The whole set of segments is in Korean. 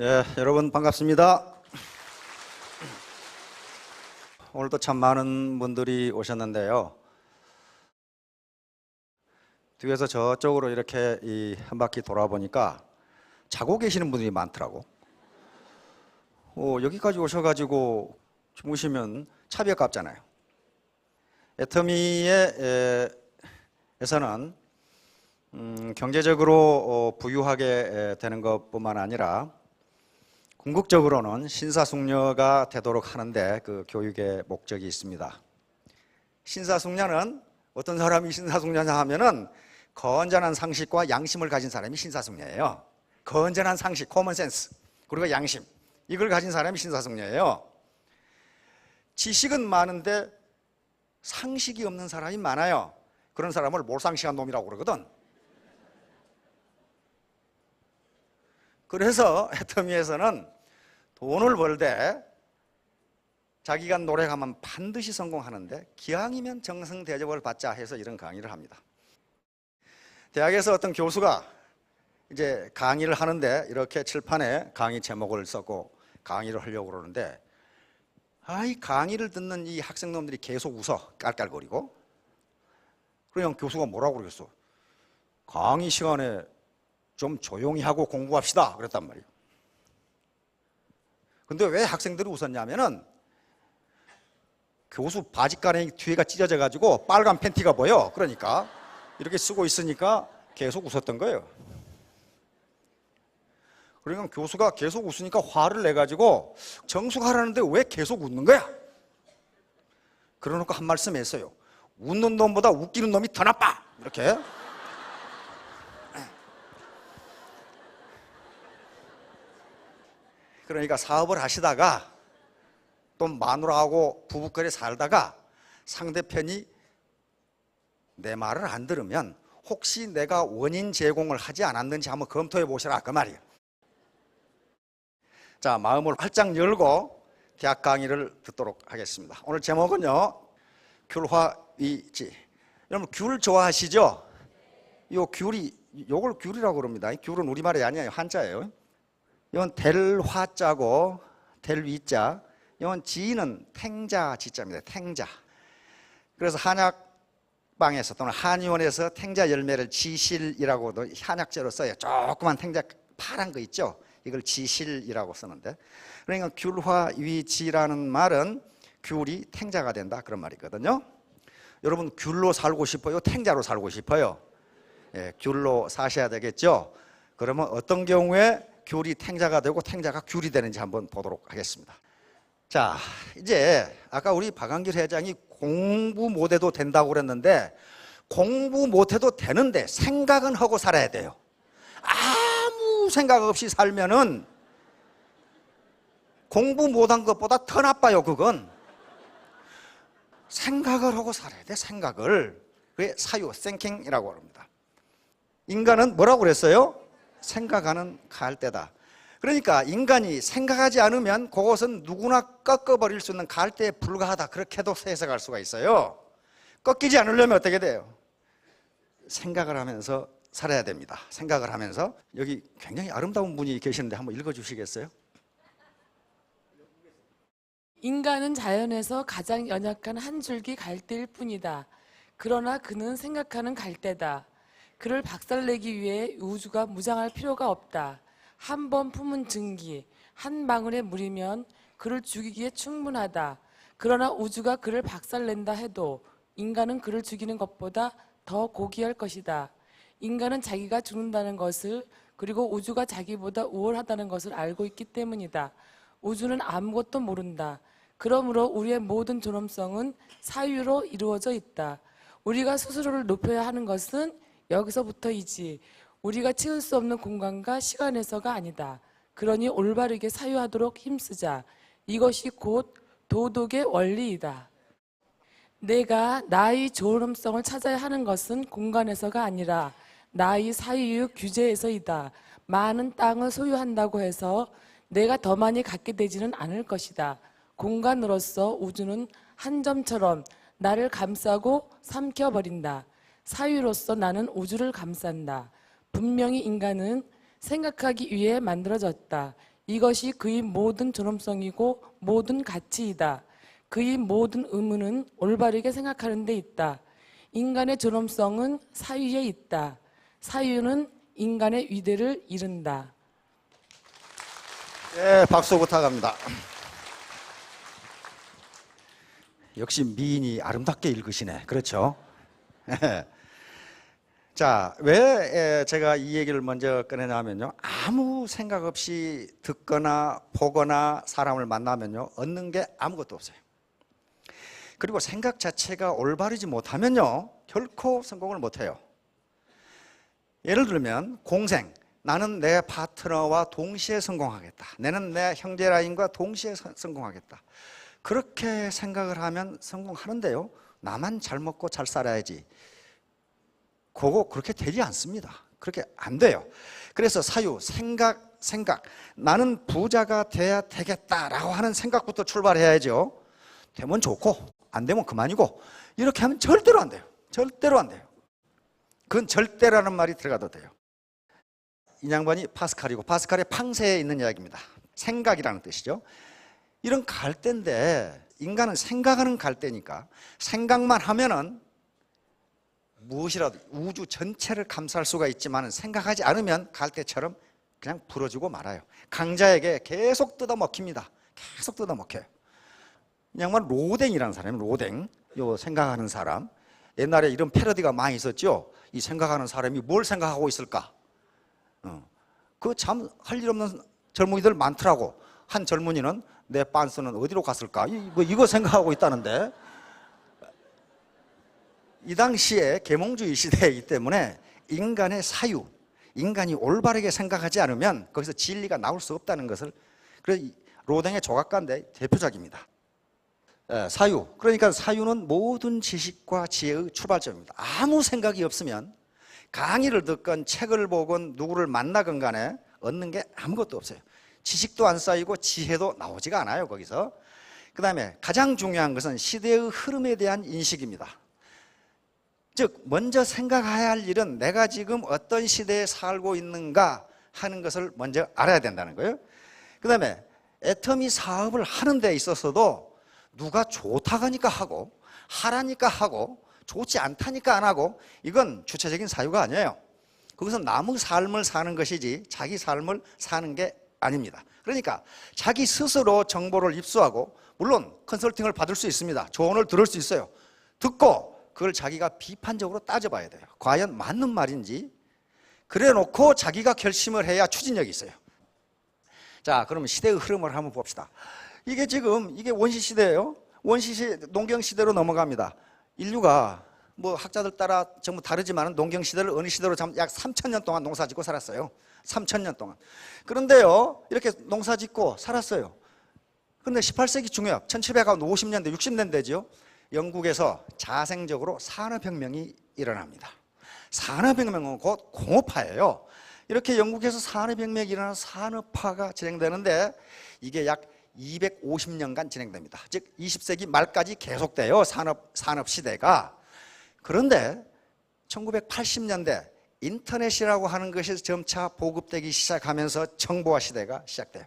네, 여러분 반갑습니다. 오늘도 참 많은 분들이 오셨는데요. 뒤에서 저쪽으로 이렇게 한 바퀴 돌아보니까 자고 계시는 분들이 많더라고. 여기까지 오셔가지고 주무시면 차비 아깝잖아요. 애터미에서는 경제적으로 부유하게 되는 것뿐만 아니라 궁극적으로는 신사숙녀가 되도록 하는데 그 교육의 목적이 있습니다. 신사숙녀는 어떤 사람이 신사숙녀냐 하면은 건전한 상식과 양심을 가진 사람이 신사숙녀예요. 건전한 상식, 코먼센스, 그리고 양심, 이걸 가진 사람이 신사숙녀예요. 지식은 많은데 상식이 없는 사람이 많아요. 그런 사람을 몰상식한 놈이라고 그러거든. 그래서 애터미에서는 돈을 벌 때 자기가 노력하면 반드시 성공하는데 기왕이면 정성 대접을 받자 해서 이런 강의를 합니다. 대학에서 어떤 교수가 이제 강의를 하는데 이렇게 칠판에 강의 제목을 썼고 강의를 하려고 그러는데 이 강의를 듣는 이 학생놈들이 계속 웃어 깔깔거리고. 그냥 교수가 뭐라고 그러겠어? 강의 시간에 좀 조용히 하고 공부합시다 그랬단 말이에요. 근데 왜 학생들이 웃었냐면은 교수 바지가랑이 뒤에가 찢어져 가지고 빨간 팬티가 보여. 그러니까 이렇게 쓰고 있으니까 계속 웃었던 거예요. 그러니까 교수가 계속 웃으니까 화를 내 가지고 정숙하라는데 왜 계속 웃는 거야? 그러놓고 한 말씀 했어요. 웃는 놈보다 웃기는 놈이 더 나빠. 이렇게. 그러니까 사업을 하시다가 또 마누라하고 부부끼리 살다가 상대편이 내 말을 안 들으면 혹시 내가 원인 제공을 하지 않았는지 한번 검토해 보시라 그 말이에요. 자, 마음을 활짝 열고 대학 강의를 듣도록 하겠습니다. 오늘 제목은요, 귤화위지. 여러분 귤 좋아하시죠? 요 귤이, 요걸 귤이라고 그럽니다. 귤은 우리말이 아니에요. 한자예요. 이건 될 화자고 될 위자, 이건 지는 탱자 지자입니다. 탱자. 그래서 한약방에서 또는 한의원에서 탱자 열매를 지실이라고도 한약재로 써요. 조그만 탱자 파란 거 있죠? 이걸 지실이라고 쓰는데, 그러니까 귤화위지라는 말은 귤이 탱자가 된다 그런 말이거든요. 여러분 귤로 살고 싶어요? 탱자로 살고 싶어요? 예, 귤로 사셔야 되겠죠? 그러면 어떤 경우에 귤이 탱자가 되고 탱자가 귤이 되는지 한번 보도록 하겠습니다. 자, 이제 아까 우리 박한길 회장이 공부 못해도 된다고 그랬는데 공부 못해도 되는데 생각은 하고 살아야 돼요. 아무 생각 없이 살면은 공부 못한 것보다 더 나빠요. 그건 생각을 하고 살아야 돼. 생각을. 그게 사유, thinking이라고 합니다. 인간은 뭐라고 그랬어요? 생각하는 갈대다. 그러니까 인간이 생각하지 않으면 그것은 누구나 꺾어버릴 수 있는 갈대에 불과하다. 그렇게도 해석할 수가 있어요. 꺾이지 않으려면 어떻게 돼요? 생각을 하면서 살아야 됩니다. 생각을 하면서. 여기 굉장히 아름다운 분이 계시는데 한번 읽어주시겠어요? 인간은 자연에서 가장 연약한 한 줄기 갈대일 뿐이다. 그러나 그는 생각하는 갈대다. 그를 박살내기 위해 우주가 무장할 필요가 없다. 한 번 품은 증기, 한 방울의 물이면 그를 죽이기에 충분하다. 그러나 우주가 그를 박살낸다 해도 인간은 그를 죽이는 것보다 더 고귀할 것이다. 인간은 자기가 죽는다는 것을, 그리고 우주가 자기보다 우월하다는 것을 알고 있기 때문이다. 우주는 아무것도 모른다. 그러므로 우리의 모든 존엄성은 사유로 이루어져 있다. 우리가 스스로를 높여야 하는 것은 여기서부터이지 우리가 채울 수 없는 공간과 시간에서가 아니다. 그러니 올바르게 사유하도록 힘쓰자. 이것이 곧 도덕의 원리이다. 내가 나의 존엄성을 찾아야 하는 것은 공간에서가 아니라 나의 사유 규제에서이다. 많은 땅을 소유한다고 해서 내가 더 많이 갖게 되지는 않을 것이다. 공간으로서 우주는 한 점처럼 나를 감싸고 삼켜버린다. 사유로서 나는 우주를 감싼다. 분명히 인간은 생각하기 위해 만들어졌다. 이것이 그의 모든 존엄성이고 모든 가치이다. 그의 모든 의무는 올바르게 생각하는 데 있다. 인간의 존엄성은 사유에 있다. 사유는 인간의 위대를 이룬다. 예, 박수 부탁합니다. 역시 미인이 아름답게 읽으시네. 그렇죠? 자, 왜 제가 이 얘기를 먼저 꺼내냐면요, 아무 생각 없이 듣거나 보거나 사람을 만나면요, 얻는 게 아무것도 없어요. 그리고 생각 자체가 올바르지 못하면요, 결코 성공을 못해요. 예를 들면 공생, 나는 내 파트너와 동시에 성공하겠다. 나는 내 형제라인과 동시에 성공하겠다. 그렇게 생각을 하면 성공하는데요, 나만 잘 먹고 잘 살아야지, 그거 그렇게 되지 않습니다. 그렇게 안 돼요. 그래서 사유, 생각, 나는 부자가 돼야 되겠다라고 하는 생각부터 출발해야죠. 되면 좋고 안 되면 그만이고, 이렇게 하면 절대로 안 돼요. 절대로 안 돼요. 그건 절대라는 말이 들어가도 돼요. 이 양반이 파스칼이고, 파스칼의 팡세에 있는 이야기입니다. 생각이라는 뜻이죠. 이런 갈대인데, 인간은 생각하는 갈대니까 생각만 하면은 무엇이라도 우주 전체를 감쌀 수가 있지만, 생각하지 않으면 갈대처럼 그냥 부러지고 말아요. 강자에게 계속 뜯어먹힙니다. 계속 뜯어먹혀요. 이 양반 로댕이라는 사람이에요. 로댕, 요 생각하는 사람. 옛날에 이런 패러디가 많이 있었죠. 이 생각하는 사람이 뭘 생각하고 있을까? 그 참 할 일 없는 젊은이들 많더라고. 한 젊은이는 내 빤스는 어디로 갔을까? 이거 생각하고 있다는데, 이 당시에 계몽주의 시대이기 때문에 인간의 사유, 인간이 올바르게 생각하지 않으면 거기서 진리가 나올 수 없다는 것을, 그래서 로댕의 조각가인데 대표작입니다. 사유, 그러니까 사유는 모든 지식과 지혜의 출발점입니다. 아무 생각이 없으면 강의를 듣건 책을 보건 누구를 만나건 간에 얻는 게 아무것도 없어요. 지식도 안 쌓이고 지혜도 나오지가 않아요, 거기서. 그 다음에 가장 중요한 것은 시대의 흐름에 대한 인식입니다. 즉, 먼저 생각해야 할 일은 내가 지금 어떤 시대에 살고 있는가 하는 것을 먼저 알아야 된다는 거예요. 그 다음에 애터미 사업을 하는 데 있어서도 누가 좋다고 하니까 하고, 하라니까 하고, 좋지 않다니까 안 하고, 이건 주체적인 사유가 아니에요. 그것은 남의 삶을 사는 것이지 자기 삶을 사는 게 아닙니다. 그러니까 자기 스스로 정보를 입수하고, 물론 컨설팅을 받을 수 있습니다. 조언을 들을 수 있어요. 듣고 그걸 자기가 비판적으로 따져봐야 돼요. 과연 맞는 말인지. 그래 놓고 자기가 결심을 해야 추진력이 있어요. 자, 그러면 시대의 흐름을 한번 봅시다. 이게 지금 이게 원시시대예요. 원시시대, 농경시대로 넘어갑니다. 인류가 뭐 학자들 따라 전부 다르지만 농경시대를 어느 시대로 약 3,000년 동안 농사짓고 살았어요. 3,000년 동안. 그런데요, 이렇게 농사짓고 살았어요. 그런데 18세기 중엽, 1750년대, 60년대죠. 영국에서 자생적으로 산업혁명이 일어납니다. 산업혁명은 곧 공업화예요. 이렇게 영국에서 산업혁명이 일어나는 산업화가 진행되는데, 이게 약 250년간 진행됩니다. 즉 20세기 말까지 계속돼요, 산업시대가. 그런데 1980년대 인터넷이라고 하는 것이 점차 보급되기 시작하면서 정보화 시대가 시작돼요.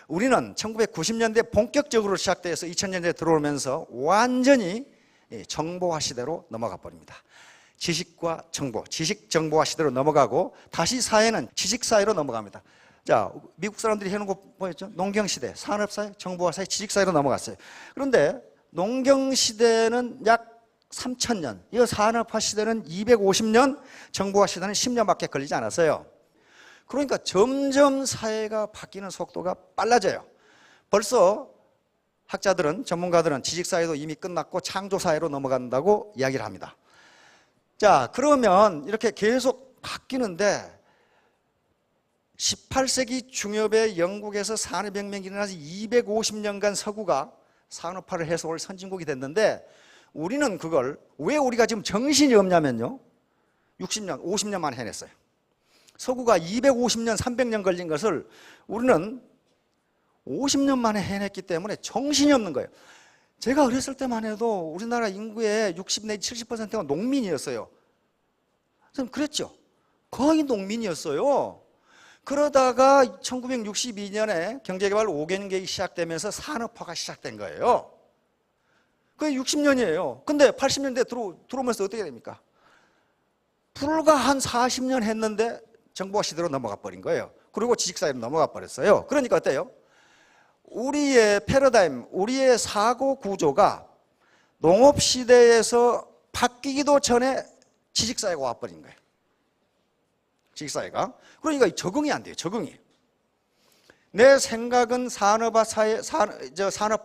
우리는 1990년대 본격적으로 시작돼서 2000년대에 들어오면서 완전히 정보화 시대로 넘어가 버립니다. 지식과 정보, 지식 정보화 시대로 넘어가고, 다시 사회는 지식사회로 넘어갑니다. 자, 미국 사람들이 해놓은 거 보였죠? 농경시대, 산업사회, 정보화사회, 지식사회로 넘어갔어요. 그런데 농경시대는 약 3,000년, 이 산업화 시대는 250년, 정보화 시대는 10년밖에 걸리지 않았어요. 그러니까 점점 사회가 바뀌는 속도가 빨라져요. 벌써 학자들은, 전문가들은 지식사회도 이미 끝났고 창조사회로 넘어간다고 이야기를 합니다. 자, 그러면 이렇게 계속 바뀌는데, 18세기 중엽에 영국에서 산업혁명이 일어나서 250년간 서구가 산업화를 해서 올 선진국이 됐는데, 우리는 그걸 왜 우리가 지금 정신이 없냐면요, 60년, 50년 만에 해냈어요. 서구가 250년, 300년 걸린 것을 우리는 50년 만에 해냈기 때문에 정신이 없는 거예요. 제가 어렸을 때만 해도 우리나라 인구의 60 내지 70%가 농민이었어요. 저는 그랬죠. 거의 농민이었어요. 그러다가 1962년에 경제개발 5개년 계획이 시작되면서 산업화가 시작된 거예요. 그게 60년이에요. 근데 80년대 들어오면서 어떻게 됩니까? 불과 한 40년 했는데 정보화 시대로 넘어가 버린 거예요. 그리고 지식사회로 넘어가 버렸어요. 그러니까 어때요? 우리의 패러다임, 우리의 사고 구조가 농업시대에서 바뀌기도 전에 지식사회가 와버린 거예요. 지식사회가. 그러니까 적응이 안 돼요. 적응이. 내 생각은 산업화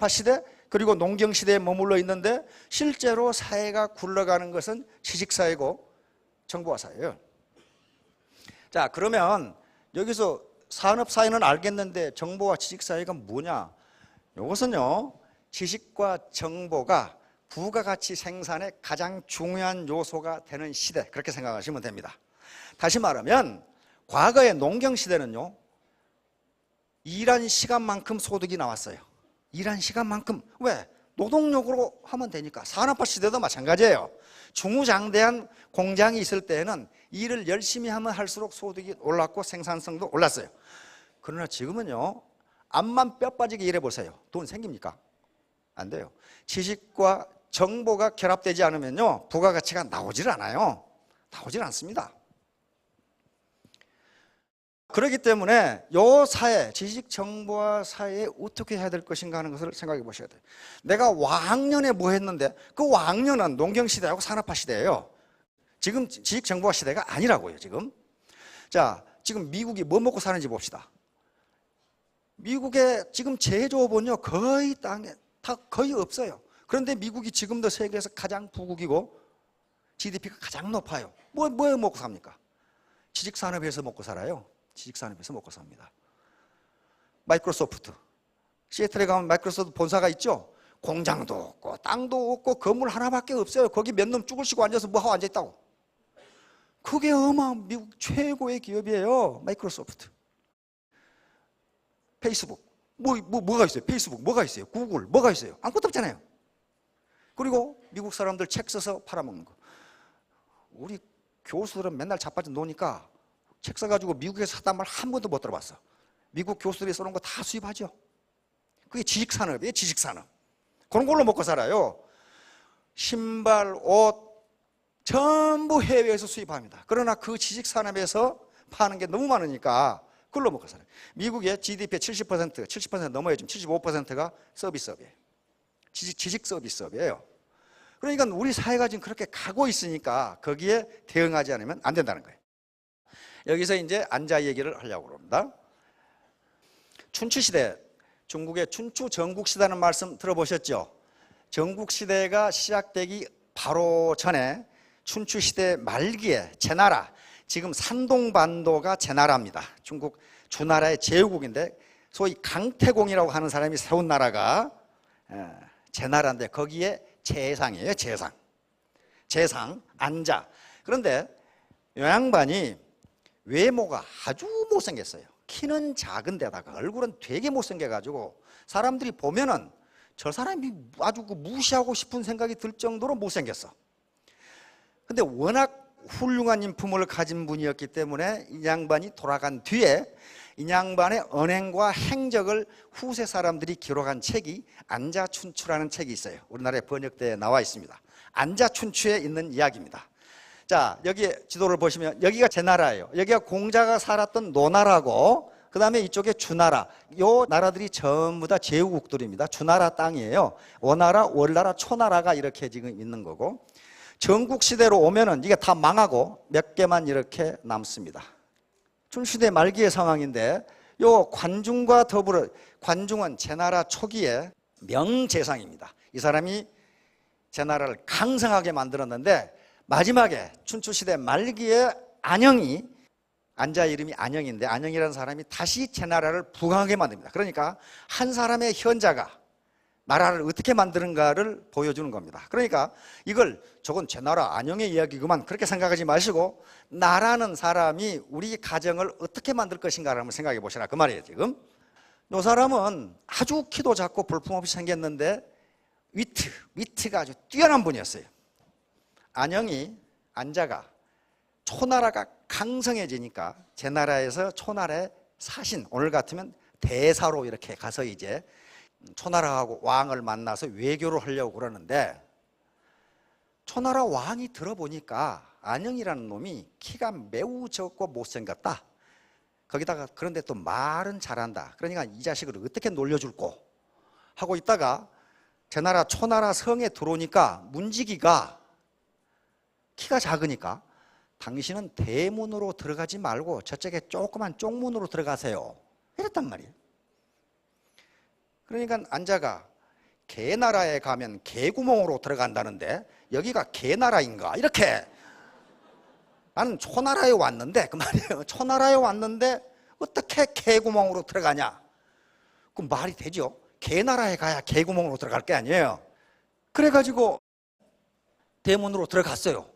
시대 그리고 농경시대에 머물러 있는데 실제로 사회가 굴러가는 것은 지식사회고 정보화 사회예요. 자, 그러면 여기서 산업사회는 알겠는데 정보와 지식사회가 뭐냐? 이것은요, 지식과 정보가 부가가치 생산의 가장 중요한 요소가 되는 시대, 그렇게 생각하시면 됩니다. 다시 말하면 과거의 농경시대는요, 일한 시간만큼 소득이 나왔어요. 일한 시간만큼. 왜? 노동력으로 하면 되니까. 산업화 시대도 마찬가지예요. 중후장대한 공장이 있을 때에는 일을 열심히 하면 할수록 소득이 올랐고 생산성도 올랐어요. 그러나 지금은요, 앞만 뼈 빠지게 일해보세요. 돈 생깁니까? 안 돼요. 지식과 정보가 결합되지 않으면요, 부가가치가 나오질 않아요. 나오질 않습니다. 그렇기 때문에 이 사회, 지식정보화 사회에 어떻게 해야 될 것인가 하는 것을 생각해 보셔야 돼요. 내가 와학년에 뭐 했는데 그 와학년은 농경시대하고 산업화 시대예요. 지금 지식정보화 시대가 아니라고요. 지금. 자, 지금 미국이 뭐 먹고 사는지 봅시다. 미국의 지금 제조업은요, 거의 땅에 다 거의 없어요. 그런데 미국이 지금도 세계에서 가장 부국이고 GDP가 가장 높아요. 뭐 먹고 삽니까? 지식산업에서 먹고 살아요. 지식산업에서 먹고 삽니다. 마이크로소프트, 시애틀에 가면 마이크로소프트 본사가 있죠. 공장도 없고 땅도 없고 건물 하나밖에 없어요. 거기 몇 놈 쭈글 쉬고 앉아서 뭐 하고 앉아있다고. 그게 미국 최고의 기업이에요. 마이크로소프트. 페이스북, 뭐가 있어요? 페이스북 뭐가 있어요? 구글 뭐가 있어요? 아무것도 없잖아요. 그리고 미국 사람들 책 써서 팔아먹는 거. 우리 교수들은 맨날 자빠져 노니까 책 써가지고 미국에서 사단 말 한 번도 못 들어봤어. 미국 교수들이 써놓은 거 다 수입하죠. 그게 지식산업이에요. 지식산업. 그런 걸로 먹고 살아요. 신발, 옷 전부 해외에서 수입합니다. 그러나 그 지식산업에서 파는 게 너무 많으니까 그걸로 먹고 살아요. 미국의 GDP의 70% 넘어요. 지금 75%가 서비스업이에요. 지식 서비스업이에요. 그러니까 우리 사회가 지금 그렇게 가고 있으니까 거기에 대응하지 않으면 안 된다는 거예요. 여기서 이제 안자 얘기를 하려고 합니다. 춘추시대, 중국의 춘추 전국시대라는 말씀 들어보셨죠? 전국시대가 시작되기 바로 전에 춘추시대 말기에 제나라, 지금 산동반도가 제나라입니다. 중국 주나라의 제후국인데 소위 강태공이라고 하는 사람이 세운 나라가 제나라인데 거기에 제상이에요. 제상, 안자. 그런데 이 양반이 외모가 아주 못생겼어요. 키는 작은데다가 얼굴은 되게 못생겨가지고 사람들이 보면은 저 사람이 아주 무시하고 싶은 생각이 들 정도로 못생겼어. 근데 워낙 훌륭한 인품을 가진 분이었기 때문에 이 양반이 돌아간 뒤에 이 양반의 언행과 행적을 후세 사람들이 기록한 책이 안자춘추라는 책이 있어요. 우리나라에 번역되어 나와 있습니다. 안자춘추에 있는 이야기입니다. 자, 여기 지도를 보시면 여기가 제나라예요. 여기가 공자가 살았던 노나라고, 그 다음에 이쪽에 주나라. 요 나라들이 전부 다 제후국들입니다. 주나라 땅이에요. 오나라, 월나라, 초나라가 이렇게 지금 있는 거고, 전국시대로 오면은 이게 다 망하고 몇 개만 이렇게 남습니다. 춘추시대 말기의 상황인데, 요 관중과 더불어, 관중은 제나라 초기에 명재상입니다. 이 사람이 제나라를 강성하게 만들었는데, 마지막에 춘추시대 말기에 안영이, 안자 이름이 안영인데 안영이라는 사람이 다시 제나라를 부강하게 만듭니다. 그러니까 한 사람의 현자가 나라를 어떻게 만드는가를 보여주는 겁니다. 그러니까 이걸 저건 제나라 안영의 이야기구만 그렇게 생각하지 마시고 나라는 사람이 우리 가정을 어떻게 만들 것인가를 한번 생각해 보시라 그 말이에요. 지금 이 사람은 아주 키도 작고 볼품없이 생겼는데 위트가 아주 뛰어난 분이었어요. 안영이, 안자가 초나라가 강성해지니까 제나라에서 초나라의 사신, 오늘 같으면 대사로 이렇게 가서 이제 초나라하고 왕을 만나서 외교를 하려고 그러는데, 초나라 왕이 들어보니까 안영이라는 놈이 키가 매우 적고 못생겼다. 거기다가 그런데 또 말은 잘한다. 그러니까 이 자식을 어떻게 놀려줄꼬 하고 있다가 제나라 초나라 성에 들어오니까 문지기가 키가 작으니까 당신은 대문으로 들어가지 말고 저쪽에 조그만 쪽문으로 들어가세요 이랬단 말이에요. 그러니까 안자가 개나라에 가면 개구멍으로 들어간다는데 여기가 개나라인가 이렇게, 나는 초나라에 왔는데 그 말이에요. 초나라에 왔는데 어떻게 개구멍으로 들어가냐? 그 말이 되죠. 개나라에 가야 개구멍으로 들어갈 게 아니에요. 그래가지고 대문으로 들어갔어요.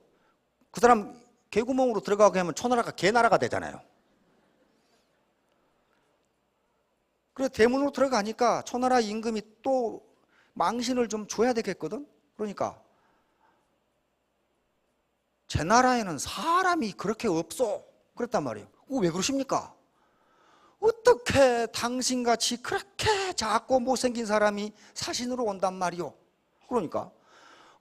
그 사람 개구멍으로 들어가게 하면 초나라가 개나라가 되잖아요. 그래서 대문으로 들어가니까 초나라 임금이 또 망신을 좀 줘야 되겠거든. 그러니까 제 나라에는 사람이 그렇게 없어 그랬단 말이에요. 왜 그러십니까? 어떻게 당신같이 그렇게 작고 못생긴 사람이 사신으로 온단 말이오? 그러니까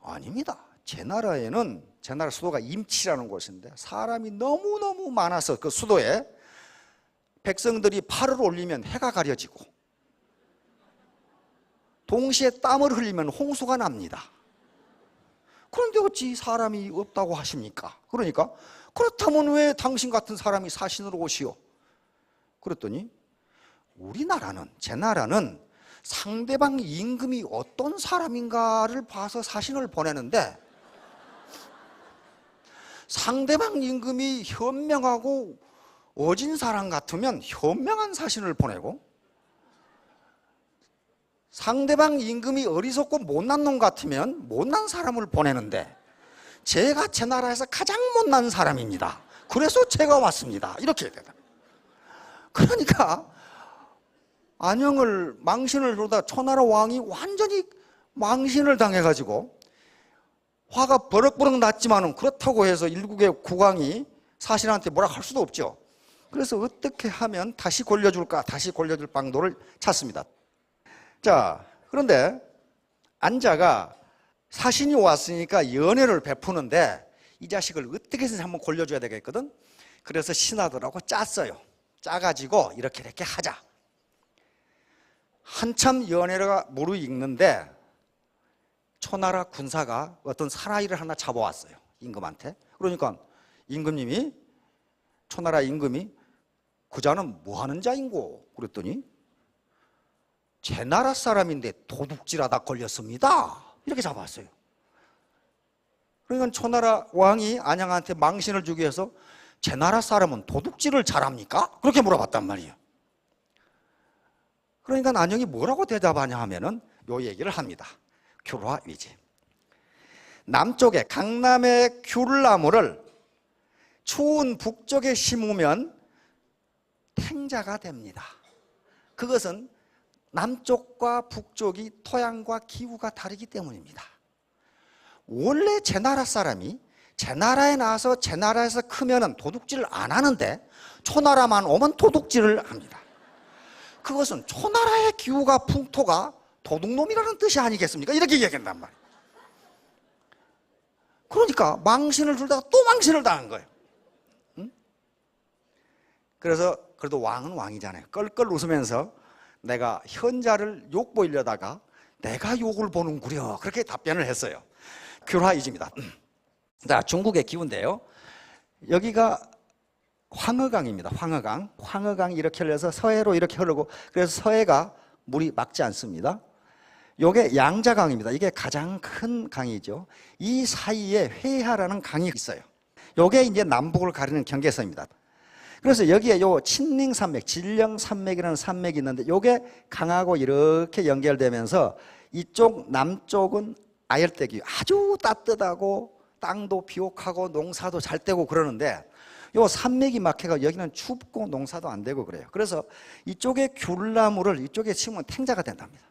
아닙니다. 제 나라에는, 제 나라 수도가 임치라는 곳인데 사람이 너무너무 많아서 그 수도에 백성들이 팔을 올리면 해가 가려지고 동시에 땀을 흘리면 홍수가 납니다. 그런데 어찌 사람이 없다고 하십니까? 그러니까 그렇다면 왜 당신 같은 사람이 사신으로 오시오? 그랬더니 우리나라는, 제 나라는 상대방 임금이 어떤 사람인가를 봐서 사신을 보내는데, 상대방 임금이 현명하고 어진 사람 같으면 현명한 사신을 보내고, 상대방 임금이 어리석고 못난 놈 같으면 못난 사람을 보내는데, 제가 제 나라에서 가장 못난 사람입니다. 그래서 제가 왔습니다. 이렇게 되다. 그러니까 안영을 망신을 주다 초나라 왕이 완전히 망신을 당해가지고 화가 버럭버럭 났지만은 그렇다고 해서 일국의 국왕이 사신한테 뭐라 할 수도 없죠. 그래서 어떻게 하면 다시 골려줄까? 다시 골려줄 방도를 찾습니다. 자, 그런데 안자가 사신이 왔으니까 연회를 베푸는데 이 자식을 어떻게 해서 한번 골려줘야 되겠거든. 그래서 신하들하고 짰어요. 짜가지고 이렇게 하자. 한참 연회가 무르익는데 초나라 군사가 어떤 사나이를 하나 잡아왔어요. 임금한테. 그러니까 임금님이, 초나라 임금이 그 자는 뭐 하는 자인고? 그랬더니 제 나라 사람인데 도둑질하다 걸렸습니다. 이렇게 잡아왔어요. 그러니까 초나라 왕이 안양한테 망신을 주기 위해서 제 나라 사람은 도둑질을 잘합니까? 그렇게 물어봤단 말이에요. 그러니까 안영이 뭐라고 대답하냐 하면은 요 얘기를 합니다. 귤화 위지. 남쪽에 강남의 귤나무를 추운 북쪽에 심으면 탱자가 됩니다. 그것은 남쪽과 북쪽이 토양과 기후가 다르기 때문입니다. 원래 제 나라 사람이 제 나라에 나와서 제 나라에서 크면은 도둑질을 안 하는데 초나라만 오면 도둑질을 합니다. 그것은 초나라의 기후가 풍토가 도둑놈이라는 뜻이 아니겠습니까? 이렇게 얘기한단 말이에요. 그러니까 망신을 주다가 또 망신을 당한 거예요. 응? 그래서 그래도 왕은 왕이잖아요. 껄껄 웃으면서 내가 현자를 욕보이려다가 내가 욕을 보는구려, 그렇게 답변을 했어요. 귤화이지입니다. 자, 중국의 기후인데요. 여기가 황허강입니다. 황허강. 황허강이 이렇게 흘러서 서해로 이렇게 흐르고, 그래서 서해가 물이 막지 않습니다. 요게 양자강입니다. 이게 가장 큰 강이죠. 이 사이에 회하라는 강이 있어요. 요게 이제 남북을 가리는 경계선입니다. 그래서 여기에 요 친닝산맥, 진령산맥이라는 산맥이 있는데 요게 강하고 이렇게 연결되면서 이쪽 남쪽은 아열대기, 아주 따뜻하고 땅도 비옥하고 농사도 잘 되고 그러는데 요 산맥이 막혀가 여기는 춥고 농사도 안 되고 그래요. 그래서 이쪽에 귤나무를 이쪽에 심으면 탱자가 된답니다.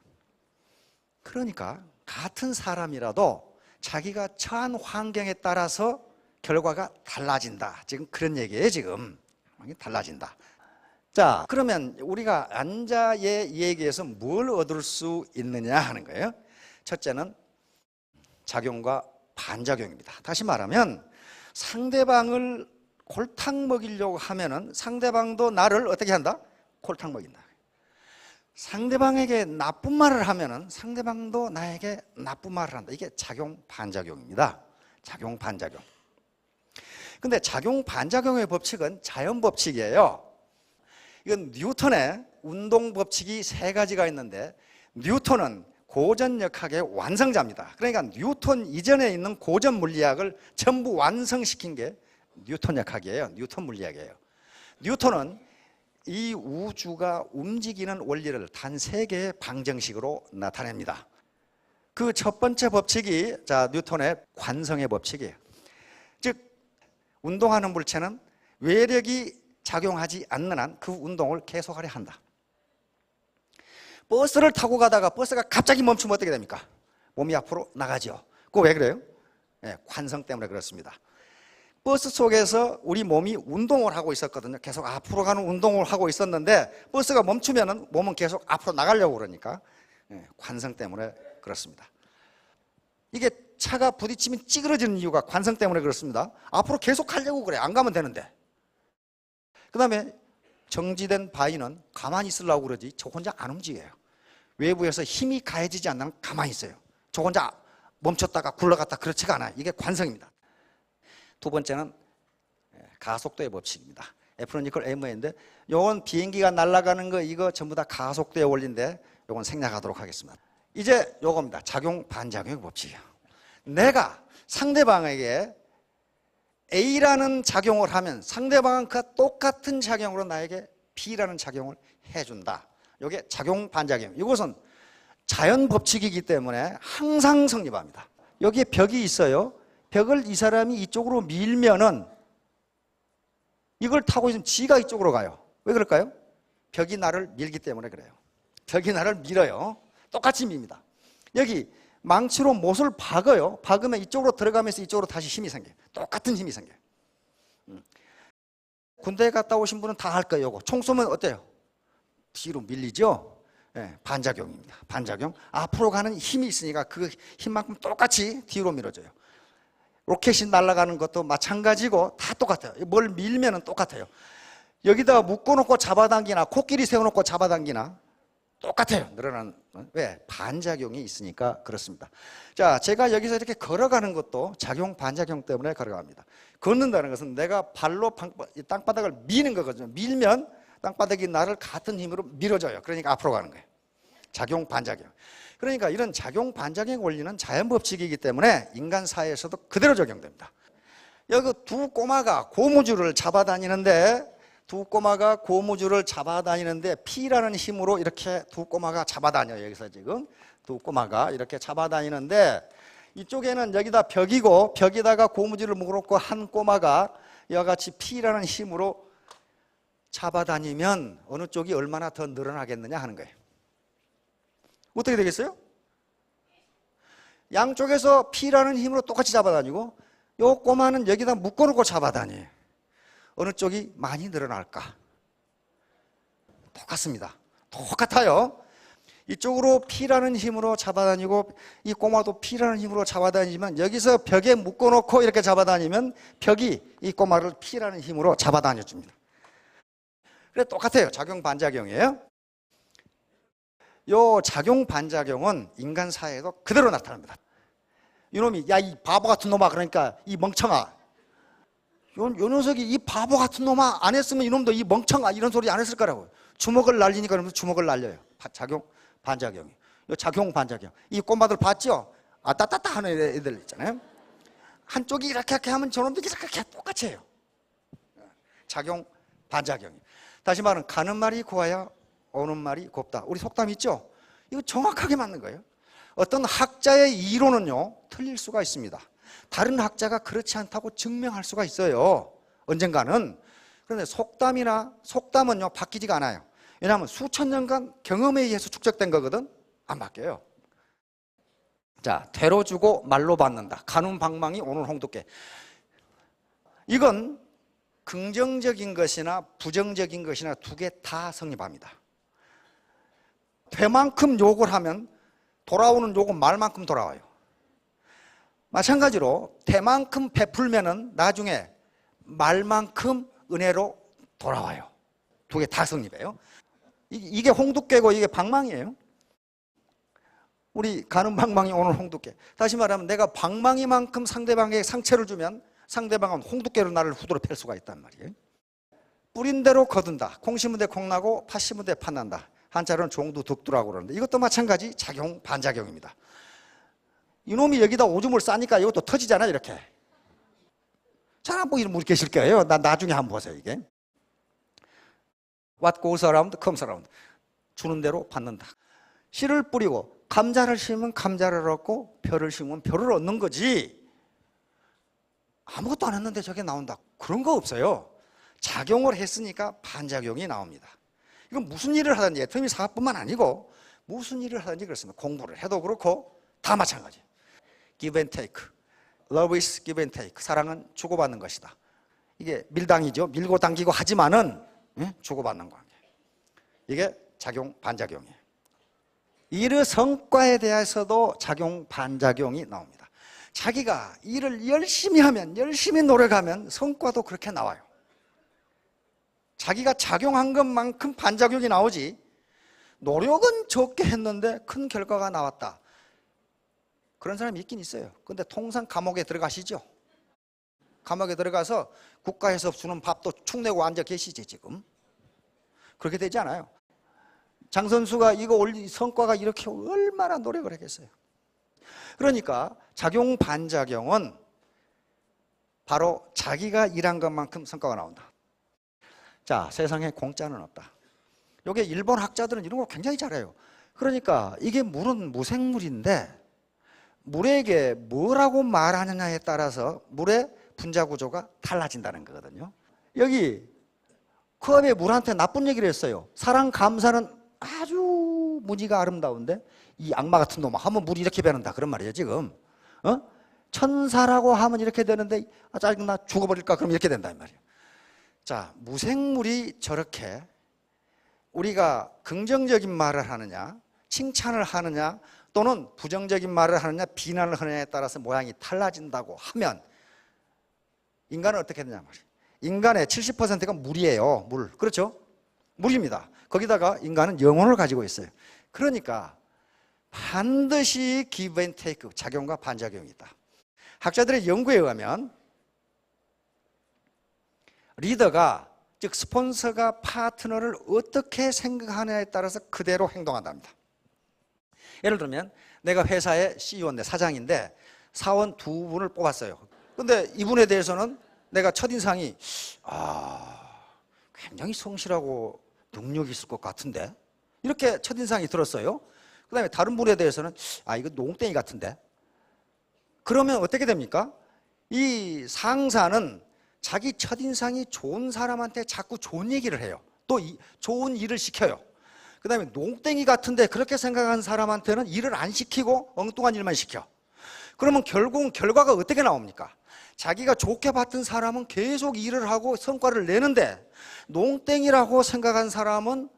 그러니까 같은 사람이라도 자기가 처한 환경에 따라서 결과가 달라진다. 지금 그런 얘기예요. 지금 달라진다. 자, 그러면 우리가 안자의 얘기에서 뭘 얻을 수 있느냐 하는 거예요. 첫째는 작용과 반작용입니다. 다시 말하면 상대방을 골탕 먹이려고 하면은 상대방도 나를 어떻게 한다? 골탕 먹인다. 상대방에게 나쁜 말을 하면은 상대방도 나에게 나쁜 말을 한다. 이게 작용 반작용입니다. 작용 반작용. 근데 작용 반작용의 법칙은 자연 법칙이에요. 이건 뉴턴의 운동 법칙이 3가지가 있는데 뉴턴은 고전역학의 완성자입니다. 그러니까 뉴턴 이전에 있는 고전 물리학을 전부 완성시킨 게 뉴턴 역학이에요. 뉴턴 물리학이에요. 뉴턴은 이 우주가 움직이는 원리를 단 3개의 방정식으로 나타냅니다. 그 첫 번째 법칙이 뉴턴의 관성의 법칙이에요. 즉 운동하는 물체는 외력이 작용하지 않는 한 그 운동을 계속하려 한다. 버스를 타고 가다가 버스가 갑자기 멈추면 어떻게 됩니까? 몸이 앞으로 나가죠. 그거 왜 그래요? 관성 때문에 그렇습니다. 버스 속에서 우리 몸이 운동을 하고 있었거든요. 계속 앞으로 가는 운동을 하고 있었는데 버스가 멈추면 몸은 계속 앞으로 나가려고 그러니까 관성 때문에 그렇습니다. 이게 차가 부딪히면 찌그러지는 이유가 관성 때문에 그렇습니다. 앞으로 계속 가려고 그래. 안 가면 되는데. 그 다음에 정지된 바위는 가만히 있으려고 그러지 저 혼자 안 움직여요. 외부에서 힘이 가해지지 않는 가만히 있어요. 저 혼자 멈췄다가 굴러갔다 그렇지가 않아요. 이게 관성입니다. 두 번째는 가속도의 법칙입니다. F는 이퀄 ma인데 요건 비행기가 날아가는 거 이거 전부 다 가속도의 원리인데 요건 생략하도록 하겠습니다. 이제 요겁니다. 작용 반작용의 법칙이에요. 내가 상대방에게 A라는 작용을 하면 상대방은 그 똑같은 작용으로 나에게 B라는 작용을 해준다. 이게 작용 반작용. 이것은 자연 법칙이기 때문에 항상 성립합니다. 여기에 벽이 있어요. 벽을 이 사람이 이쪽으로 밀면은 이걸 타고 있으면 지가 이쪽으로 가요. 왜 그럴까요? 벽이 나를 밀기 때문에 그래요. 벽이 나를 밀어요. 똑같이 밉니다. 여기 망치로 못을 박아요. 박으면 이쪽으로 들어가면서 이쪽으로 다시 힘이 생겨요. 똑같은 힘이 생겨요. 군대에 갔다 오신 분은 다 할 거예요. 이거. 총 쏘면 어때요? 뒤로 밀리죠? 반작용입니다. 반작용. 앞으로 가는 힘이 있으니까 그 힘만큼 똑같이 뒤로 밀어줘요. 로켓이 날아가는 것도 마찬가지고 다 똑같아요. 뭘 밀면 똑같아요. 여기다가 묶어놓고 잡아당기나 코끼리 세워놓고 잡아당기나 똑같아요. 늘어나는. 왜? 반작용이 있으니까 그렇습니다. 자, 제가 여기서 이렇게 걸어가는 것도 작용 반작용 때문에 걸어갑니다. 걷는다는 것은 내가 발로 땅바닥을 미는 거거든요. 밀면 땅바닥이 나를 같은 힘으로 밀어줘요. 그러니까 앞으로 가는 거예요. 작용 반작용. 그러니까 이런 작용 반작용 원리는 자연 법칙이기 때문에 인간 사회에서도 그대로 적용됩니다. 여기 두 꼬마가 고무줄을 잡아다니는데 P라는 힘으로 이렇게 두 꼬마가 잡아다녀요. 여기서 지금 두 꼬마가 이렇게 잡아다니는데 이쪽에는 여기다 벽이고 벽에다가 고무줄을 묶어놓고 한 꼬마가 이와 같이 P라는 힘으로 잡아다니면 어느 쪽이 얼마나 더 늘어나겠느냐 하는 거예요. 어떻게 되겠어요? 양쪽에서 P라는 힘으로 똑같이 잡아다니고 요 꼬마는 여기다 묶어놓고 잡아다녀요. 어느 쪽이 많이 늘어날까? 똑같습니다. 똑같아요. 이쪽으로 P라는 힘으로 잡아다니고 이 꼬마도 P라는 힘으로 잡아다니지만 여기서 벽에 묶어놓고 이렇게 잡아다니면 벽이 이 꼬마를 P라는 힘으로 잡아다녀줍니다. 그래 똑같아요. 작용 반작용이에요. 요 작용 반작용은 인간 사회에도 그대로 나타납니다. 이놈이 야 이 바보 같은 놈아 그러니까 이 멍청아 요 녀석이 이 바보 같은 놈아 안 했으면 이놈도 이 멍청아 이런 소리 안 했을 거라고. 주먹을 날리니까 그러면서 주먹을 날려요. 작용 반작용이. 요 작용 반작용. 이 꼬마들 봤죠? 따따따 하는 애들 있잖아요. 한쪽이 이렇게 하면 저놈들이 이렇게 똑같이 해요. 작용 반작용이. 다시 말하면 가는 말이 고와야 오는 말이 곱다. 우리 속담 있죠? 이거 정확하게 맞는 거예요. 어떤 학자의 이론은요 틀릴 수가 있습니다. 다른 학자가 그렇지 않다고 증명할 수가 있어요. 언젠가는. 그런데 속담은요 바뀌지가 않아요. 왜냐하면 수천 년간 경험에 의해서 축적된 거거든. 안 바뀌어요. 자, 되로 주고 말로 받는다. 가는 방망이 오는 홍두깨. 이건 긍정적인 것이나 부정적인 것이나 두 개 다 성립합니다. 배만큼 욕을 하면 돌아오는 욕은 말만큼 돌아와요. 마찬가지로 대만큼 베풀면은 나중에 말만큼 은혜로 돌아와요. 두 개 다 성립해요. 이게 홍두깨고 이게 방망이에요. 우리 가는 방망이 오늘 홍두깨. 다시 말하면 내가 방망이만큼 상대방에게 상처를 주면 상대방은 홍두깨로 나를 후드로 팰 수가 있단 말이에요. 뿌린 대로 거둔다. 콩 심은 데 콩 나고 팥 심은 데 팥 난다. 한자로는 종두득두라고 그러는데 이것도 마찬가지 작용 반작용입니다. 이놈이 여기다 오줌을 싸니까 이것도 터지잖아 이렇게. 잘 안 보이는 분이 계실 거예요. 나중에 한번 보세요 이게. What goes around comes around. 주는 대로 받는다. 씨를 뿌리고 감자를 심으면 감자를 얻고 벼를 심으면 벼를 얻는 거지. 아무것도 안 했는데 저게 나온다. 그런 거 없어요. 작용을 했으니까 반작용이 나옵니다. 이건 무슨 일을 하든지 애터미 사업뿐만 아니고 무슨 일을 하든지 그렇습니다. 공부를 해도 그렇고 다 마찬가지예요. Give and take. Love is give and take. 사랑은 주고받는 것이다. 이게 밀당이죠. 밀고 당기고 하지만은 주고받는 관계. 이게 작용 반작용이에요. 일의 성과에 대해서도 작용 반작용이 나옵니다. 자기가 일을 열심히 하면 열심히 노력하면 성과도 그렇게 나와요. 자기가 작용한 것만큼 반작용이 나오지 노력은 적게 했는데 큰 결과가 나왔다. 그런 사람이 있긴 있어요. 근데 통상 감옥에 들어가시죠. 감옥에 들어가서 국가에서 주는 밥도 축 내고 앉아 계시지 지금. 그렇게 되지 않아요. 장 선수가 이거 올린 성과가 이렇게 얼마나 노력을 했겠어요. 그러니까 작용 반작용은 바로 자기가 일한 것만큼 성과가 나온다. 자, 세상에 공짜는 없다. 이게 일본 학자들은 이런 거 굉장히 잘해요. 그러니까 이게 물은 무생물인데 물에게 뭐라고 말하느냐에 따라서 물의 분자 구조가 달라진다는 거거든요. 여기 컵에 물한테 나쁜 얘기를 했어요. 사랑 감사는 아주 무지가 아름다운데 이 악마 같은 놈 하면 물이 이렇게 변한다 그런 말이에요 지금. 천사라고 하면 이렇게 되는데 짜증나 죽어버릴까 그럼 이렇게 된단 말이에요. 자, 무생물이 저렇게 우리가 긍정적인 말을 하느냐 칭찬을 하느냐 또는 부정적인 말을 하느냐 비난을 하느냐에 따라서 모양이 달라진다고 하면 인간은 어떻게 되냐 말이에요. 인간의 70%가 물이에요. 물. 그렇죠? 물입니다. 거기다가 인간은 영혼을 가지고 있어요. 그러니까 반드시 give and take, 작용과 반작용이 있다. 학자들의 연구에 의하면 리더가 즉 스폰서가 파트너를 어떻게 생각하느냐에 따라서 그대로 행동한답니다. 예를 들면 내가 회사의 CEO인데 사장인데 사원 두 분을 뽑았어요. 근데 이분에 대해서는 내가 첫인상이 굉장히 성실하고 능력이 있을 것 같은데 이렇게 첫인상이 들었어요. 그 다음에 다른 분에 대해서는 이거 농땡이 같은데 그러면 어떻게 됩니까? 이 상사는 자기 첫인상이 좋은 사람한테 자꾸 좋은 얘기를 해요. 또 좋은 일을 시켜요. 그 다음에 농땡이 같은데 그렇게 생각하는 사람한테는 일을 안 시키고 엉뚱한 일만 시켜. 그러면 결국은 결과가 어떻게 나옵니까? 자기가 좋게 봤던 사람은 계속 일을 하고 성과를 내는데 농땡이라고 생각한 사람은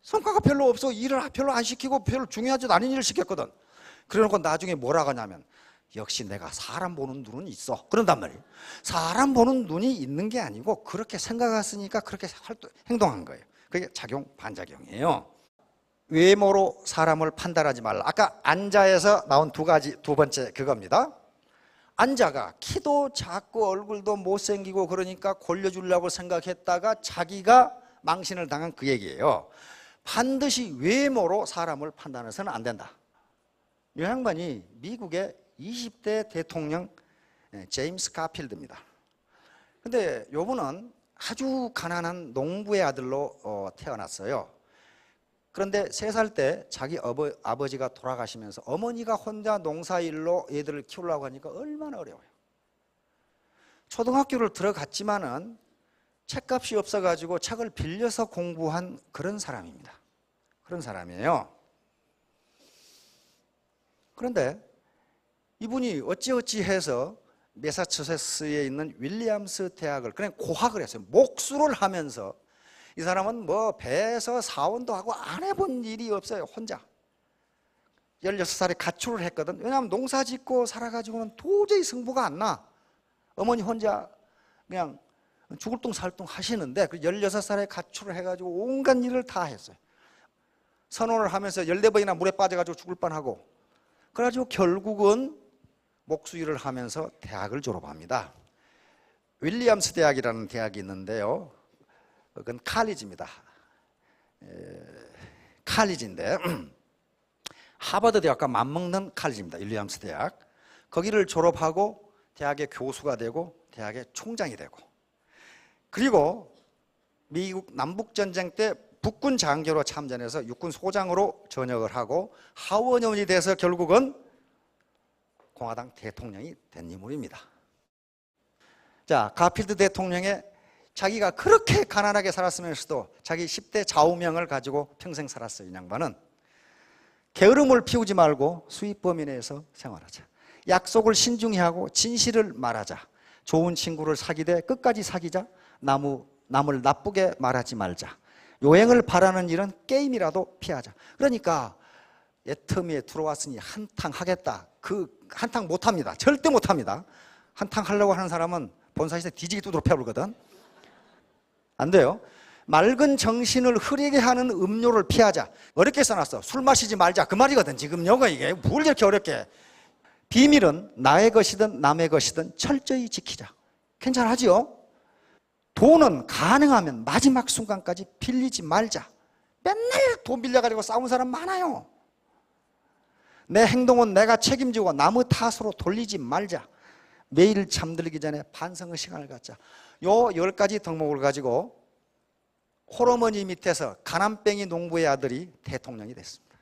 성과가 별로 없어. 일을 별로 안 시키고 별로 중요하지도 않은 일을 시켰거든. 그래놓고 나중에 뭐라고 하냐면 역시 내가 사람 보는 눈은 있어. 그런단 말이에요. 사람 보는 눈이 있는 게 아니고 그렇게 생각했으니까 그렇게 행동한 거예요. 그게 작용 반작용이에요. 외모로 사람을 판단하지 말라. 아까 안자에서 나온 두 번째 그겁니다. 안자가 키도 작고 얼굴도 못생기고 그러니까 골려주려고 생각했다가 자기가 망신을 당한 그 얘기예요. 반드시 외모로 사람을 판단해서는 안 된다. 이 양반이 미국의 20대 대통령 제임스 가필드입니다. 근데 요분은 아주 가난한 농부의 아들로 태어났어요. 그런데 3살 때 자기 아버지가 돌아가시면서 어머니가 혼자 농사일로 애들을 키우려고 하니까 얼마나 어려워요. 초등학교를 들어갔지만은 책값이 없어가지고 책을 빌려서 공부한 그런 사람입니다. 그런 사람이에요. 그런데 이분이 어찌어찌 해서 매사추세츠에 있는 윌리엄스 대학을 그냥 고학을 했어요. 목수를 하면서. 이 사람은 뭐 배에서 사원도 하고 안 해본 일이 없어요. 혼자 16살에 가출을 했거든. 왜냐하면 농사 짓고 살아가지고는 도저히 승부가 안 나. 어머니 혼자 그냥 죽을 둥 살 둥 하시는데 16살에 가출을 해가지고 온갖 일을 다 했어요. 선언을 하면서 14번이나 물에 빠져가지고 죽을 뻔하고, 그래가지고 결국은 목수 일을 하면서 대학을 졸업합니다. 윌리엄스 대학이라는 대학이 있는데요, 그건 칼리지입니다. 칼리지인데 하버드 대학과 맞먹는 칼리지입니다. 윌리엄스 대학. 거기를 졸업하고 대학의 교수가 되고 대학의 총장이 되고, 그리고 미국 남북전쟁 때 북군 장교로 참전해서 육군 소장으로 전역을 하고 하원의원이 돼서 결국은 공화당 대통령이 된 인물입니다. 자, 가필드 대통령의 자기가 그렇게 가난하게 살았으면서도 자기 10대 좌우명을 가지고 평생 살았어요. 이 양반은 게으름을 피우지 말고 수입 범위 내에서 생활하자, 약속을 신중히 하고 진실을 말하자, 좋은 친구를 사귀되 끝까지 사귀자, 남을 나쁘게 말하지 말자, 요행을 바라는 일은 게임이라도 피하자. 그러니까 애터미에 들어왔으니 한탕 하겠다, 그 한탕 못합니다. 절대 못합니다. 한탕 하려고 하는 사람은 본사에서 뒤지게 두드러 패불거든. 안 돼요. 맑은 정신을 흐리게 하는 음료를 피하자. 어렵게 써놨어. 술 마시지 말자, 그 말이거든. 지금 요거 이게 뭘 이렇게 어렵게. 비밀은 나의 것이든 남의 것이든 철저히 지키자. 괜찮아지요? 돈은 가능하면 마지막 순간까지 빌리지 말자. 맨날 돈 빌려가지고 싸운 사람 많아요. 내 행동은 내가 책임지고 남의 탓으로 돌리지 말자. 매일 잠들기 전에 반성의 시간을 갖자. 요 10가지 덕목을 가지고 홀어머니 밑에서 가난뱅이 농부의 아들이 대통령이 됐습니다.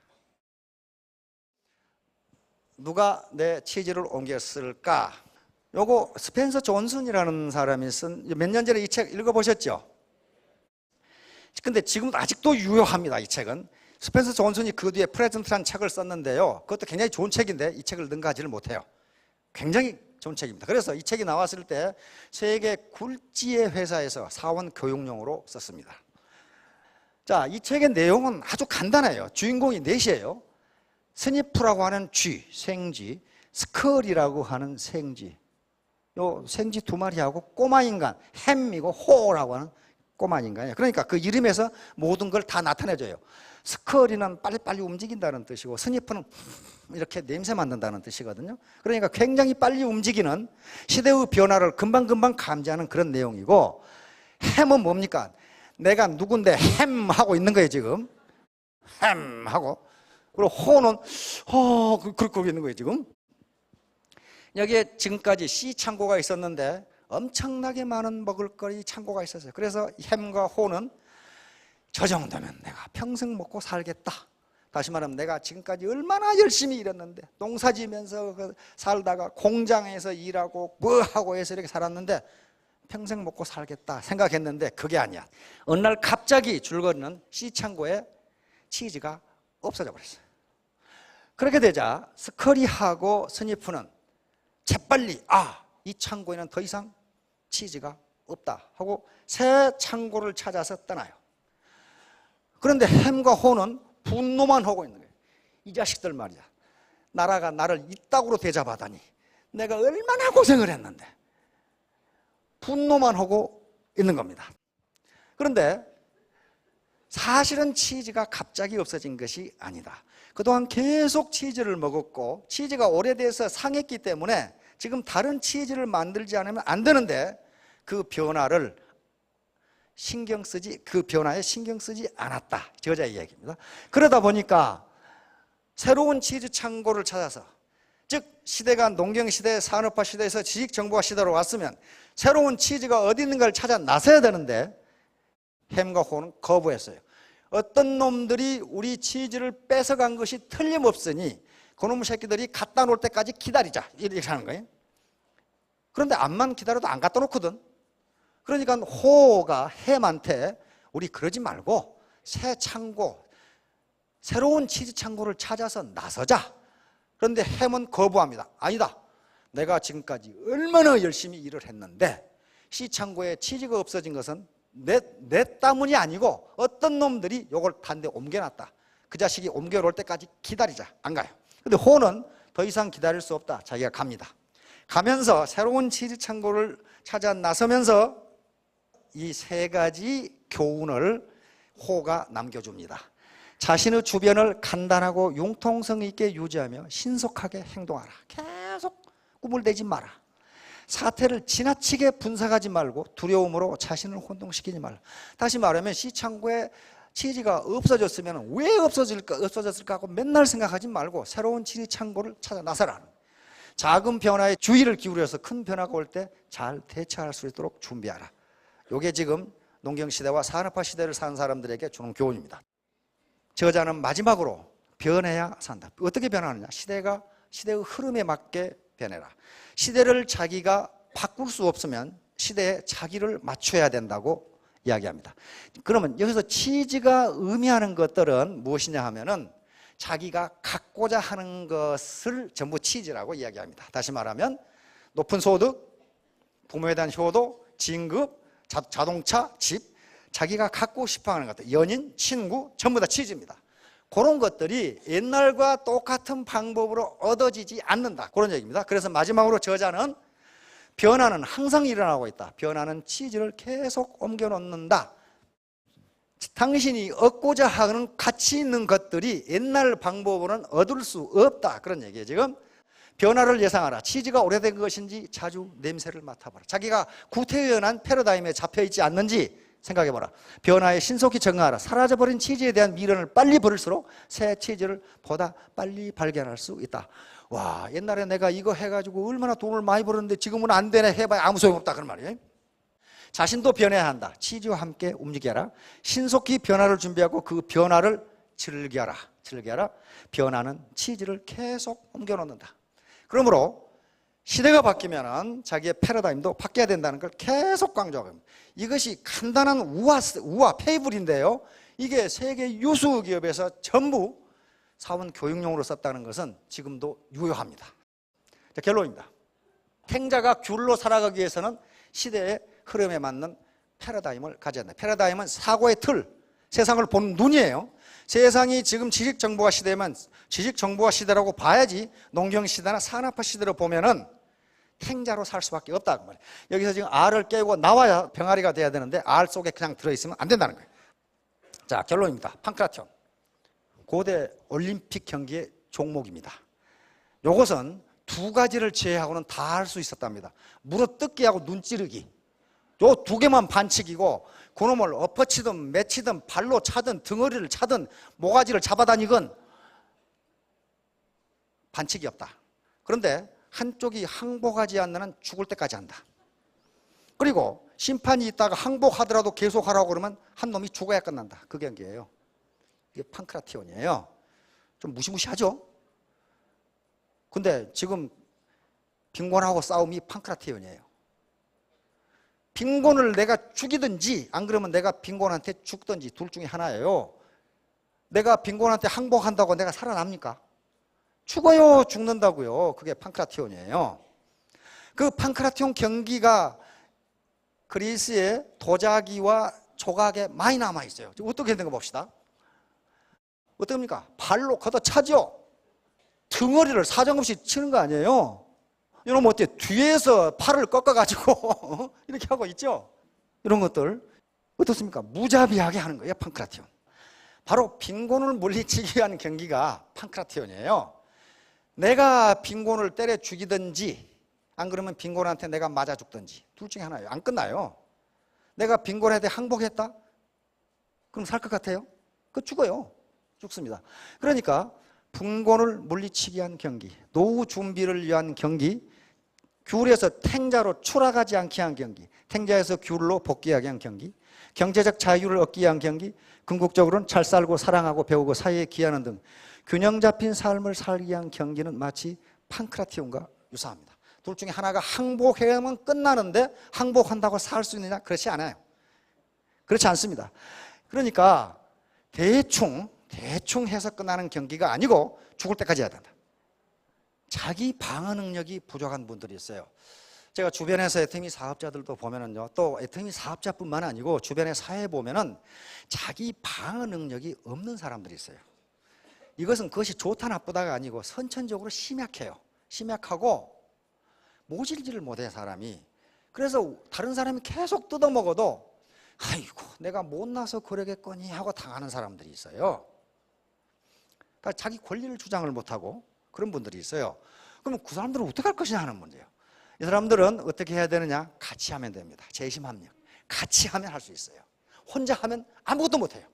누가 내 치즈를 옮겼을까? 요거 스펜서 존슨이라는 사람이 쓴, 몇 년 전에 이 책 읽어보셨죠? 근데 지금 아직도 유효합니다. 이 책은. 스펜서 존슨이 그 뒤에 프레젠트라는 책을 썼는데요, 그것도 굉장히 좋은 책인데 이 책을 능가하지를 못해요. 굉장히 좋은 책입니다. 그래서 이 책이 나왔을 때 세계 굴지의 회사에서 사원 교육용으로 썼습니다. 자, 이 책의 내용은 아주 간단해요. 주인공이 넷이에요. 스니프라고 하는 쥐, 생쥐, 스컬이라고 하는 생쥐, 요 생쥐 2마리하고 꼬마 인간, 햄이고 호라고 하는 꼬마 인간이에요. 그러니까 그 이름에서 모든 걸 다 나타내줘요. 스컬이는 빨리빨리 움직인다는 뜻이고, 스니프는 이렇게 냄새 맡는다는 뜻이거든요. 그러니까 굉장히 빨리 움직이는 시대의 변화를 금방금방 감지하는 그런 내용이고, 햄은 뭡니까? 내가 누군데 햄 하고 있는 거예요. 지금 햄 하고, 그리고 호는 그러고 있는 거예요. 지금 여기에 지금까지 씨 창고가 있었는데 엄청나게 많은 먹을거리 창고가 있었어요. 그래서 햄과 호는 저 정도면 내가 평생 먹고 살겠다. 다시 말하면 내가 지금까지 얼마나 열심히 일했는데, 농사지면서 살다가 공장에서 일하고 뭐 하고 해서 이렇게 살았는데 평생 먹고 살겠다 생각했는데 그게 아니야. 어느 날 갑자기 줄거리는 씨창고에 치즈가 없어져 버렸어요. 그렇게 되자 스컬이하고 스니프는 재빨리 이 창고에는 더 이상 치즈가 없다 하고 새 창고를 찾아서 떠나요. 그런데 햄과 호는 분노만 하고 있는 거예요. 이 자식들 말이야, 나라가 나를 이따구로 대접하다니 내가 얼마나 고생을 했는데, 분노만 하고 있는 겁니다. 그런데 사실은 치즈가 갑자기 없어진 것이 아니다. 그동안 계속 치즈를 먹었고 치즈가 오래돼서 상했기 때문에 지금 다른 치즈를 만들지 않으면 안 되는데 그 변화를 그 변화에 신경 쓰지 않았다. 저자의 이야기입니다. 그러다 보니까 새로운 치즈 창고를 찾아서, 즉 시대가 농경시대, 산업화 시대에서 지식정보화 시대로 왔으면 새로운 치즈가 어디 있는가를 찾아 나서야 되는데 햄과 호는 거부했어요. 어떤 놈들이 우리 치즈를 뺏어간 것이 틀림없으니 그놈의 새끼들이 갖다 놓을 때까지 기다리자, 이렇게 하는 거예요. 그런데 암만 기다려도 안 갖다 놓거든. 그러니까 호가 햄한테 우리 그러지 말고 새 창고, 새로운 치즈 창고를 찾아서 나서자. 그런데 햄은 거부합니다. 아니다, 내가 지금까지 얼마나 열심히 일을 했는데 시창고에 치즈가 없어진 것은 내 때문이 아니고 어떤 놈들이 요걸 다른 데 옮겨놨다. 그 자식이 옮겨올 때까지 기다리자. 안 가요. 근데 호는 더 이상 기다릴 수 없다. 자기가 갑니다. 가면서 새로운 치즈 창고를 찾아 나서면서 이 세 가지 교훈을 호가 남겨줍니다. 자신의 주변을 간단하고 융통성 있게 유지하며 신속하게 행동하라. 계속 꿈을 대지 마라. 사태를 지나치게 분석하지 말고 두려움으로 자신을 혼동시키지 말라. 다시 말하면 시창고에 치즈가 없어졌으면 왜 없어졌을까 하고 맨날 생각하지 말고 새로운 치즈 창고를 찾아 나서라. 작은 변화에 주의를 기울여서 큰 변화가 올 때 잘 대처할 수 있도록 준비하라. 이게 지금 농경시대와 산업화 시대를 사는 사람들에게 주는 교훈입니다. 저자는 마지막으로 변해야 산다. 어떻게 변하느냐? 시대의 흐름에 맞게 변해라. 시대를 자기가 바꿀 수 없으면 시대에 자기를 맞춰야 된다고 이야기합니다. 그러면 여기서 치즈가 의미하는 것들은 무엇이냐 하면은 자기가 갖고자 하는 것을 전부 치즈라고 이야기합니다. 다시 말하면 높은 소득, 부모에 대한 효도, 진급, 자동차, 집, 자기가 갖고 싶어하는 것들, 연인, 친구 전부 다 치즈입니다. 그런 것들이 옛날과 똑같은 방법으로 얻어지지 않는다. 그런 얘기입니다. 그래서 마지막으로 저자는 변화는 항상 일어나고 있다. 변화는 치즈를 계속 옮겨 놓는다. 당신이 얻고자 하는 가치 있는 것들이 옛날 방법으로는 얻을 수 없다. 그런 얘기예요. 지금 변화를 예상하라. 치즈가 오래된 것인지 자주 냄새를 맡아봐라. 자기가 구태연한 패러다임에 잡혀있지 않는지 생각해봐라. 변화에 신속히 적응하라. 사라져버린 치즈에 대한 미련을 빨리 버릴수록 새 치즈를 보다 빨리 발견할 수 있다. 와, 옛날에 내가 이거 해가지고 얼마나 돈을 많이 벌었는데 지금은 안 되네 해봐야 아무 소용없다. 그런 말이에요. 자신도 변해야 한다. 치즈와 함께 움직여라. 신속히 변화를 준비하고 그 변화를 즐겨라. 변화는 치즈를 계속 옮겨놓는다. 그러므로 시대가 바뀌면 자기의 패러다임도 바뀌어야 된다는 걸 계속 강조하고 있습니다. 이것이 간단한 우화 페이블인데요. 이게 세계 유수 기업에서 전부 사원 교육용으로 썼다는 것은 지금도 유효합니다. 자, 결론입니다. 탱자가 귤로 살아가기 위해서는 시대의 흐름에 맞는 패러다임을 가져야 한다. 패러다임은 사고의 틀, 세상을 보는 눈이에요. 세상이 지금 지식정보화 시대면 지식정보화 시대라고 봐야지 농경시대나 산업화 시대로 보면은 탱자로 살 수밖에 없다. 그 말이에요. 여기서 지금 알을 깨고 나와야 병아리가 돼야 되는데 알 속에 그냥 들어있으면 안 된다는 거예요. 자, 결론입니다. 판크라티온. 고대 올림픽 경기의 종목입니다. 이것은 두 가지를 제외하고는 다 할 수 있었답니다. 물어뜯기하고 눈찌르기. 요 두 개만 반칙이고 그놈을 엎어치든 매치든 발로 차든 등어리를 차든 모가지를 잡아다니건 반칙이 없다. 그런데 한쪽이 항복하지 않는 한 죽을 때까지 한다. 그리고 심판이 있다가 항복하더라도 계속하라고 그러면 한 놈이 죽어야 끝난다. 그 경기예요. 이게 판크라티온이에요. 좀 무시무시하죠? 근데 지금 빈곤하고 싸움이 판크라티온이에요. 빈곤을 내가 죽이든지 안 그러면 내가 빈곤한테 죽든지 둘 중에 하나예요. 내가 빈곤한테 항복한다고 내가 살아납니까? 죽어요. 죽는다고요. 그게 판크라티온이에요. 그 판크라티온 경기가 그리스의 도자기와 조각에 많이 남아있어요. 어떻게 된 거 봅시다. 어떻습니까? 발로 걷어차죠. 등어리를 사정없이 치는 거 아니에요. 이러면 어때요? 뒤에서 팔을 꺾어가지고 이렇게 하고 있죠. 이런 것들 어떻습니까? 무자비하게 하는 거예요. 판크라티온. 바로 빈곤을 물리치기 위한 경기가 판크라티온이에요. 내가 빈곤을 때려 죽이든지 안 그러면 빈곤한테 내가 맞아 죽든지 둘 중에 하나예요. 안 끝나요. 내가 빈곤한테 항복했다? 그럼 살 것 같아요? 그 죽어요. 죽습니다. 그러니까 빈곤을 물리치기 위한 경기, 노후 준비를 위한 경기, 귤에서 탱자로 추락하지 않게 한 경기, 탱자에서 귤로 복귀하게 한 경기, 경제적 자유를 얻기 위한 경기, 궁극적으로는 잘 살고 사랑하고 배우고 사회에 기여하는 등 균형 잡힌 삶을 살기 위한 경기는 마치 판크라티온과 유사합니다. 둘 중에 하나가 항복해야만 끝나는데 항복한다고 살 수 있느냐? 그렇지 않아요. 그렇지 않습니다. 그러니까 대충 해서 끝나는 경기가 아니고 죽을 때까지 해야 된다. 자기 방어 능력이 부족한 분들이 있어요. 제가 주변에서 애터미 사업자들도 보면은요, 또 애터미 사업자뿐만 아니고 주변의 사회에 보면은 자기 방어 능력이 없는 사람들이 있어요. 이것은 그것이 좋다 나쁘다가 아니고 선천적으로 심약해요. 심약하고 모질지를 못해 사람이. 그래서 다른 사람이 계속 뜯어먹어도 아이고 내가 못나서 그러겠거니 하고 당하는 사람들이 있어요. 그러니까 자기 권리를 주장을 못하고 그런 분들이 있어요. 그러면 그 사람들은 어떻게 할 것이냐 하는 문제예요. 이 사람들은 어떻게 해야 되느냐? 같이 하면 됩니다. 재심합력. 같이 하면 할 수 있어요. 혼자 하면 아무것도 못해요.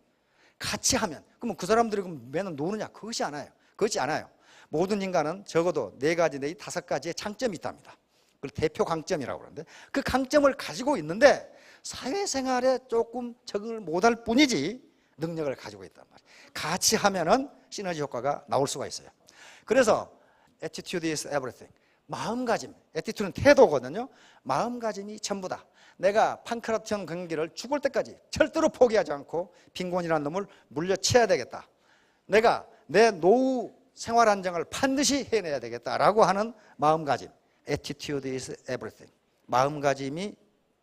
같이 하면. 그러면 그 사람들이 맨날 노느냐? 그것이 않아요. 모든 인간은 적어도 4가지 내지 5가지의 장점이 있답니다. 그걸 대표 강점이라고 그러는데 그 강점을 가지고 있는데 사회생활에 조금 적응을 못할 뿐이지 능력을 가지고 있단 말이에요. 같이 하면은 시너지 효과가 나올 수가 있어요. 그래서 attitude is everything. 마음가짐, attitude는 태도거든요. 마음가짐이 전부다. 내가 판크라티온 경기를 죽을 때까지 절대로 포기하지 않고 빈곤이라는 놈을 물려쳐야 되겠다. 내가 내 노후 생활 안정을 반드시 해내야 되겠다라고 하는 마음가짐. attitude is everything. 마음가짐이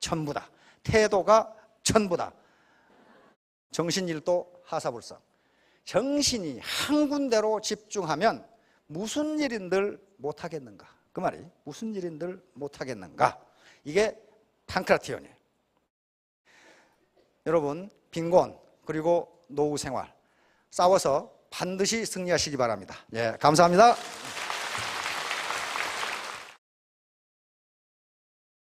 전부다. 태도가 전부다. 정신일도 하사불성. 정신이 한 군데로 집중하면 무슨 일인들 못하겠는가? 그 말이 무슨 일인들 못하겠는가? 이게 판크라티온이에요. 여러분 빈곤 그리고 노후 생활 싸워서 반드시 승리하시기 바랍니다. 예, 감사합니다.